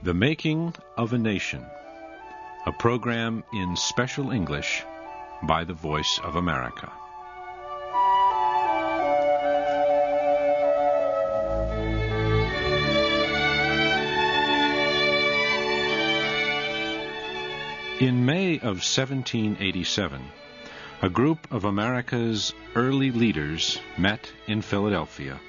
The Making of a Nation, a program in special English by the Voice of America. In May of 1787, a group of America's early leaders met in Philadelphia.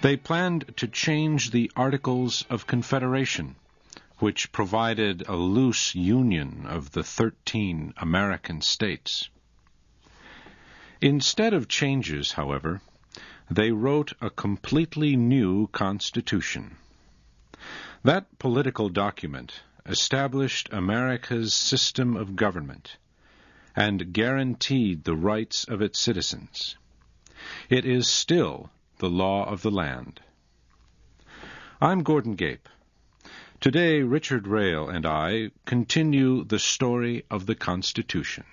They planned to change the Articles of Confederation, which provided a loose union of the 13 American states. Instead of changes, however, they wrote a completely new Constitution. That political document established America's system of government and guaranteed the rights of its citizens. It is still the law of the land. I'm Gordon Gape. Today, Richard Rail and I continue the story of the Constitution.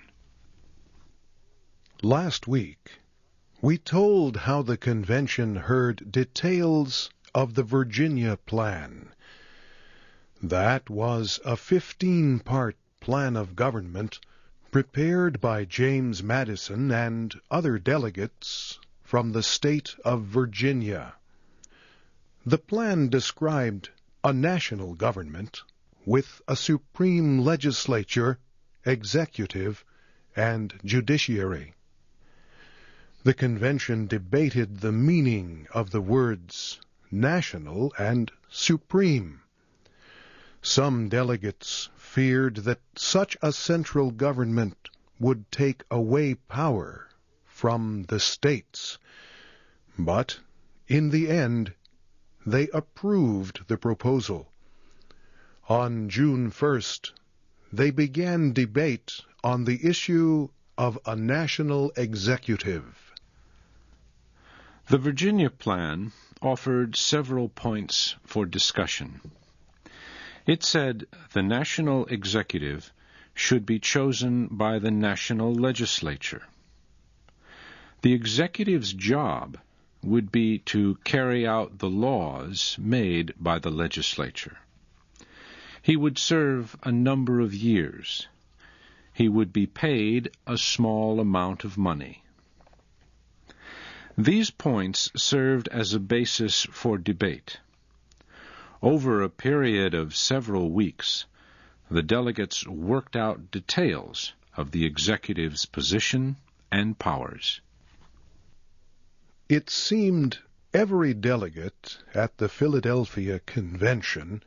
Last week, we told how the convention heard details of the Virginia Plan. That was a 15-part plan of government prepared by James Madison and other delegates from the state of Virginia. The plan described a national government with a supreme legislature, executive, and judiciary. The convention debated the meaning of the words national and supreme. Some delegates feared that such a central government would take away power from the states. But, in the end, they approved the proposal. On June 1st, they began debate on the issue of a national executive. The Virginia Plan offered several points for discussion. It said the national executive should be chosen by the national legislature. The executive's job would be to carry out the laws made by the legislature. He would serve a number of years. He would be paid a small amount of money. These points served as a basis for debate. Over a period of several weeks, the delegates worked out details of the executive's position and powers. It seemed every delegate at the Philadelphia Convention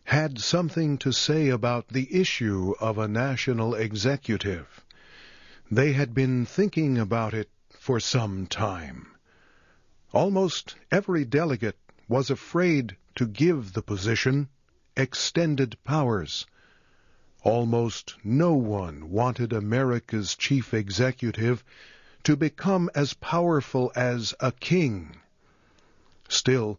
had something to say about the issue of a national executive. They had been thinking about it for some time. Almost every delegate was afraid to give the position extended powers. Almost no one wanted America's chief executive to become as powerful as a king. Still,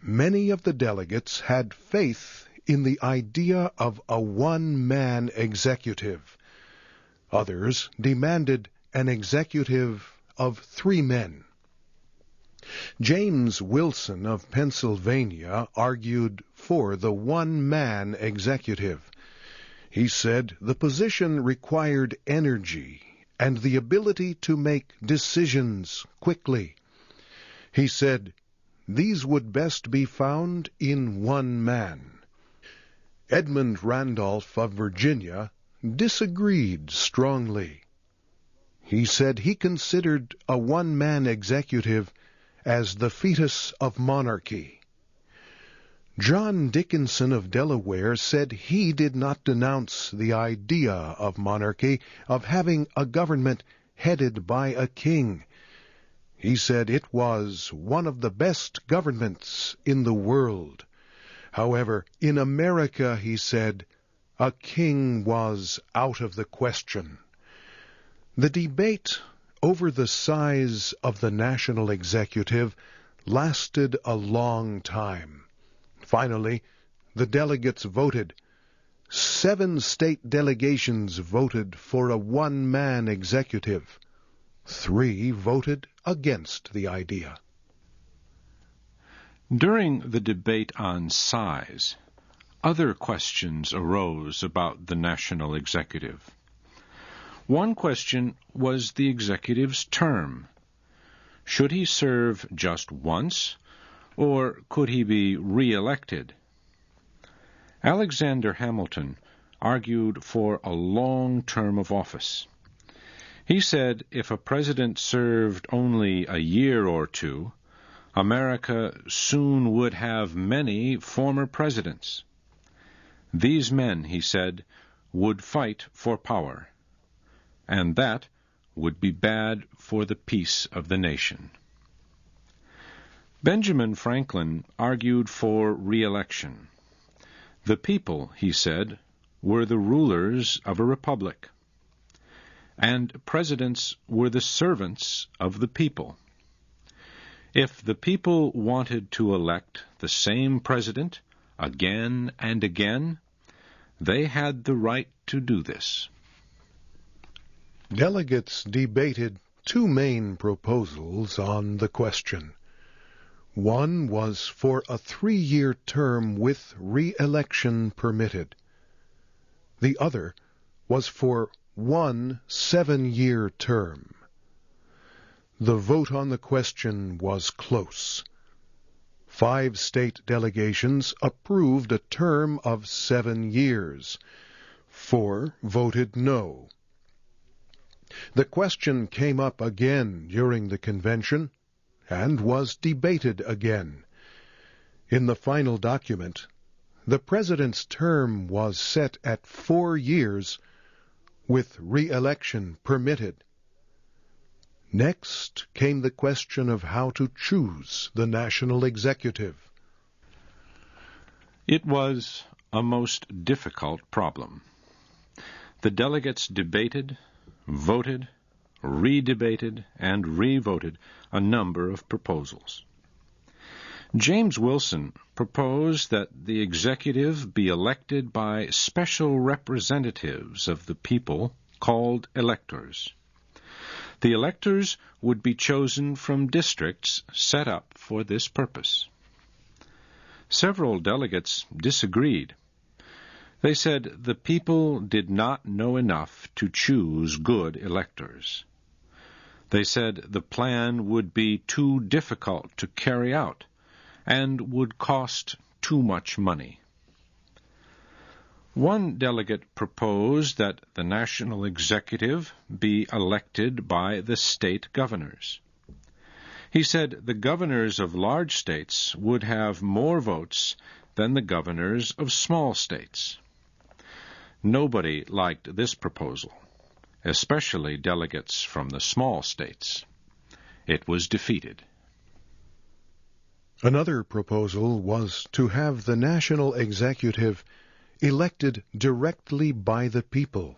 many of the delegates had faith in the idea of a one-man executive. Others demanded an executive of 3 men. James Wilson of Pennsylvania argued for the one-man executive. He said the position required energy and the ability to make decisions quickly. He said these would best be found in one man. Edmund Randolph of Virginia disagreed strongly. He said he considered a one-man executive as the fetus of monarchy. John Dickinson of Delaware said he did not denounce the idea of monarchy, of having a government headed by a king. He said it was one of the best governments in the world. However, in America, he said, a king was out of the question. The debate over the size of the national executive lasted a long time. Finally, the delegates voted. 7 state delegations voted for a one-man executive. 3 voted against the idea. During the debate on size, other questions arose about the national executive. One question was the executive's term. Should he serve just once, or could he be re-elected? Alexander Hamilton argued for a long term of office. He said if a president served only a year or two, America soon would have many former presidents. These men, he said, would fight for power, and that would be bad for the peace of the nation. Benjamin Franklin argued for re-election. The people, he said, were the rulers of a republic, and presidents were the servants of the people. If the people wanted to elect the same president again and again, they had the right to do this. Delegates debated two main proposals on the question. One was for a 3-year term with re-election permitted. The other was for one 7-year term. The vote on the question was close. 5 state delegations approved a term of 7 years. 4 voted no. The question came up again during the convention and was debated again. In the final document, the president's term was set at 4 years with re-election permitted. Next came the question of how to choose the national executive. It was a most difficult problem. The delegates debated, voted, redebated, and revoted a number of proposals. James Wilson proposed that the executive be elected by special representatives of the people called electors. The electors would be chosen from districts set up for this purpose. Several delegates disagreed. They said the people did not know enough to choose good electors. They said the plan would be too difficult to carry out and would cost too much money. One delegate proposed that the national executive be elected by the state governors. He said the governors of large states would have more votes than the governors of small states. Nobody liked this proposal, especially delegates from the small states. It was defeated. Another proposal was to have the national executive elected directly by the people.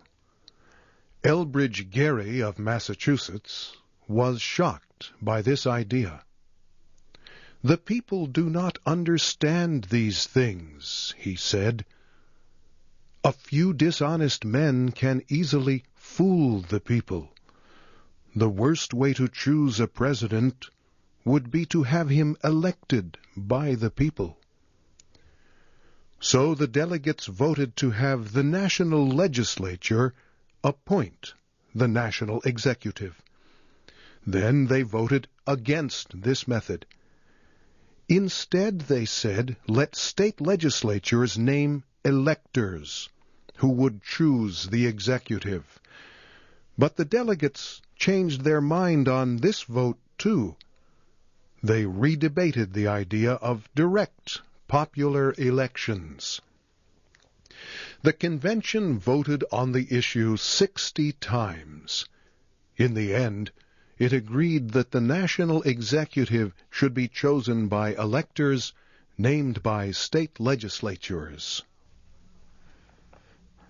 Elbridge Gerry of Massachusetts was shocked by this idea. "The people do not understand these things," he said. "A few dishonest men can easily fool the people. The worst way to choose a president would be to have him elected by the people." So the delegates voted to have the national legislature appoint the national executive. Then they voted against this method. Instead, they said, let state legislatures name electors who would choose the executive. But the delegates changed their mind on this vote, too. They redebated the idea of direct popular elections. The convention voted on the issue 60 times. In the end, it agreed that the national executive should be chosen by electors named by state legislatures.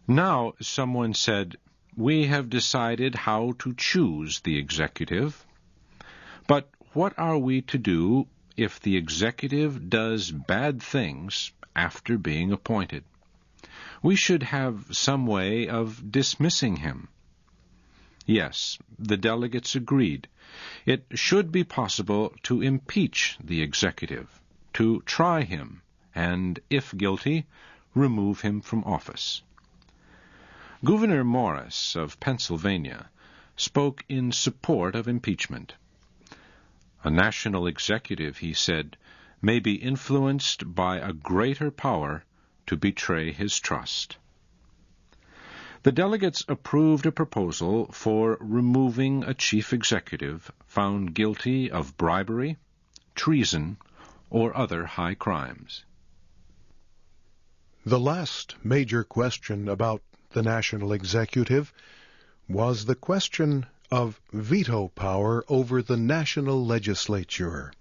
Now, someone said, "We have decided how to choose the executive. But what are we to do if the executive does bad things after being appointed? We should have some way of dismissing him." Yes, the delegates agreed. It should be possible to impeach the executive, to try him, and, if guilty, remove him from office. Gouverneur Morris of Pennsylvania spoke in support of impeachment. A national executive, he said, may be influenced by a greater power to betray his trust. The delegates approved a proposal for removing a chief executive found guilty of bribery, treason, or other high crimes. The last major question about the national executive was the question of veto power over the national legislature.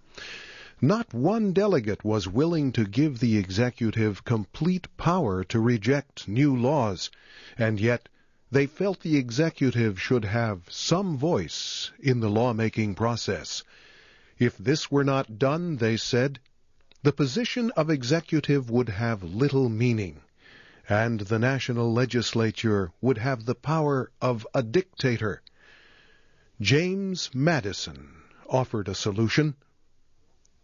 Not one delegate was willing to give the executive complete power to reject new laws, and yet they felt the executive should have some voice in the lawmaking process. If this were not done, they said, the position of executive would have little meaning, and the national legislature would have the power of a dictator. James Madison offered a solution.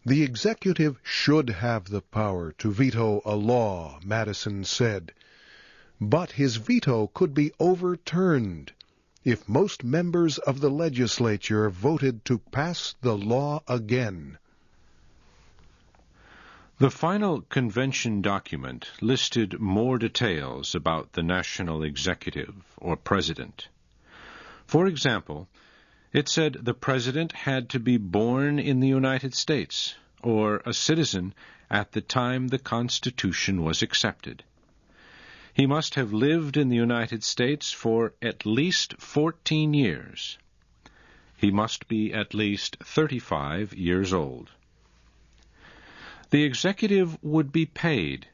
The executive should have the power to veto a law, Madison said, but his veto could be overturned if most members of the legislature voted to pass the law again. The final convention document listed more details about the national executive or president. For example, it said the president had to be born in the United States or a citizen at the time the Constitution was accepted. He must have lived in the United States for at least 14 years. He must be at least 35 years old. The executive would be paid,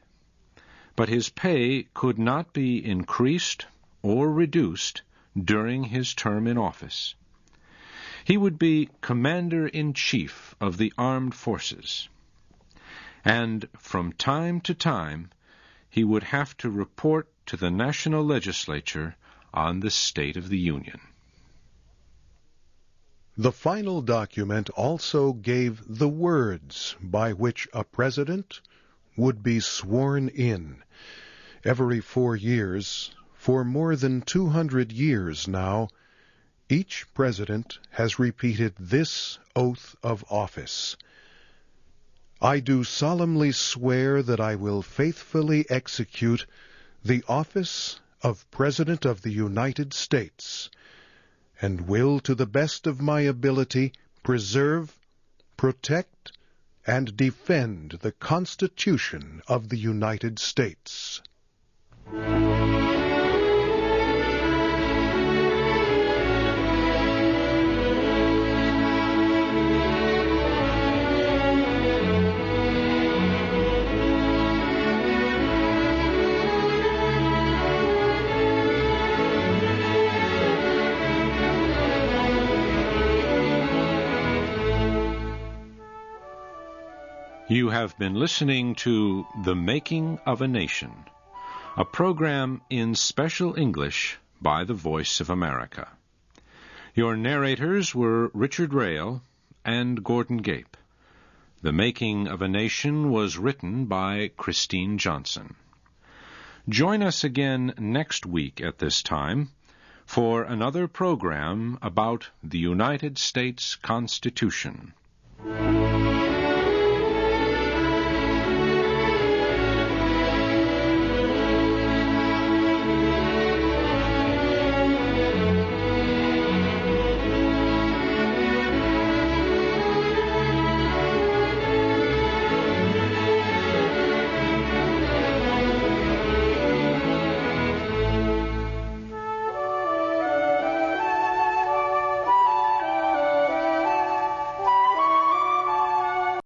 but his pay could not be increased or reduced during his term in office. He would be Commander-in-Chief of the Armed Forces, and from time to time he would have to report to the national legislature on the state of the Union. The final document also gave the words by which a president would be sworn in. Every 4 years, for more than 200 years now, each president has repeated this oath of office. I do solemnly swear that I will faithfully execute the office of President of the United States, and will, to the best of my ability, preserve, protect, and defend the Constitution of the United States. You have been listening to The Making of a Nation, a program in special English by the Voice of America. Your narrators were Richard Rale and Gordon Gape. The Making of a Nation was written by Christine Johnson. Join us again next week at this time for another program about the United States Constitution.